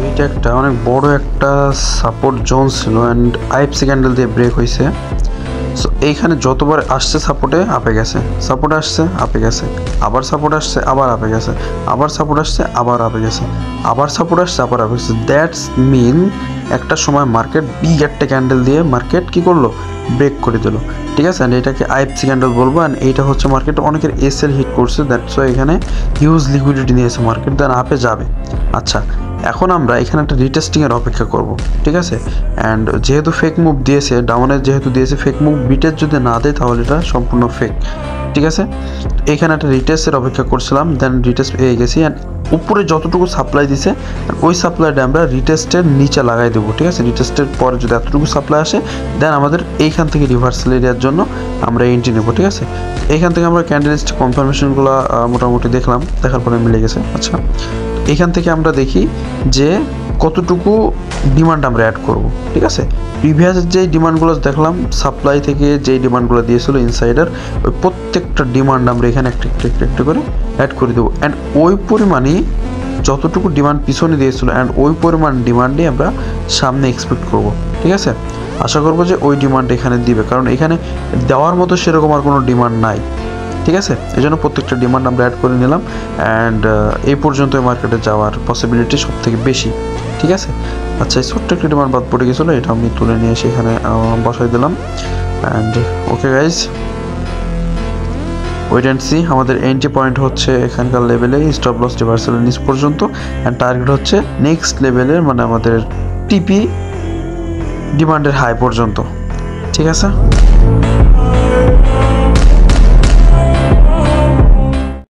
এইটা একটা অনেক বড় একটা সাপোর্ট জোন ছিল অ্যান্ড আইএফসি ক্যান্ডেল দিয়ে ব্রেক হয়েছে। সো এইখানে যতবার আসছে সাপোর্টে আপে গেছে, সাপোর্ট আসছে আপে গেছে, আবার সাপোর্ট আসছে আবার আপে গেছে, আবার সাপোর্ট আসছে আবার আপে গেছে, আবার সাপোর্ট আসছে আবার আপে গেছে। দ্যাটস মিন একটা সময় মার্কেট বিগ একটা ক্যান্ডেল দিয়ে মার্কেট কী করলো, ব্রেক করে দিল। ঠিক আছে, অ্যান্ড এটাকে আইএফসি ক্যান্ডেল বলবো। অ্যান্ড এইটা হচ্ছে মার্কেট অনেকের এসএল হিট করছে, দ্যাটস ওয়াই এখানে হিউজ লিকুইডিটি নিয়েছে মার্কেট, দেন আপে যাবে। আচ্ছা, এখন আমরা এখানে একটা রিটেস্টিংয়ের অপেক্ষা করব। ঠিক আছে, অ্যান্ড যেহেতু ফেক মুভ দিয়েছে, ডাউনের যেহেতু দিয়েছে ফেক মুভ, বিটের যদি না দেয় তাহলে এটা সম্পূর্ণ ফেক। ঠিক আছে, এখানে একটা রিটেস্টের অপেক্ষা করছিলাম, দেন রিটেস্ট পেয়ে গেছি। অ্যান্ড উপরে যতটুকু সাপ্লাই দিছে ওই সাপ্লাইটা আমরা রিটেস্টের নিচে লাগাই দেবো। ঠিক আছে, রিটেস্টের পরে যদি এতটুকু সাপ্লাই আসে দেন আমাদের এইখান থেকে রিভার্সাল এরিয়ার জন্য আমরা এন্ট্রি নেবো। ঠিক আছে, এইখান থেকে আমরা ক্যান্ডেলস্টিক কনফার্মেশনগুলো মোটামুটি দেখলাম, দেখার পরে মিলে গেছে। আচ্ছা, এখান থেকে আমরা দেখি যে কতটুকু ডিমান্ড আমরা অ্যাড করব। ঠিক আছে, প্রিভিয়াস যেই ডিমান্ডগুলো দেখলাম, সাপ্লাই থেকে যেই ডিমান্ডগুলো দিয়েছিল ইনসাইডার, ওই প্রত্যেকটা ডিমান্ড আমরা এখানে একটা করে অ্যাড করে দেবো। অ্যান্ড ওই পরিমাণই যতটুকু ডিমান্ড পিছনে দিয়েছিল অ্যান্ড ওই পরিমাণ ডিমান্ডই আমরা সামনে এক্সপেক্ট করব। ঠিক আছে, আশা করবো যে ওই ডিমান্ড এখানে দিবে, কারণ এখানে দেওয়ার মতো সেরকম আর কোনো ডিমান্ড নাই। ঠিক আছে, এই জন্য প্রত্যেকটা ডিমান্ড আমরা অ্যাড করে নিলাম। অ্যান্ড এই পর্যন্ত মার্কেটে যাওয়ার পসিবিলিটি সব থেকে বেশি। ঠিক আছে, আচ্ছা, এই ছোট্ট একটা ডিমান্ড বাদ পড়ে গেছিলো, এটা আমি তুলে নিয়ে এসে এখানে বসাই দিলাম। And okay guys, wait and see. আমাদের এন্ট্রি পয়েন্ট হচ্ছে এখানকার লেভেলে, স্টপ লস রিভার্সালের নিচ পর্যন্ত, অ্যান্ড টার্গেট হচ্ছে নেক্সট লেভেলের, মানে আমাদের টিপি ডিমান্ডের হাই পর্যন্ত। ঠিক আছে।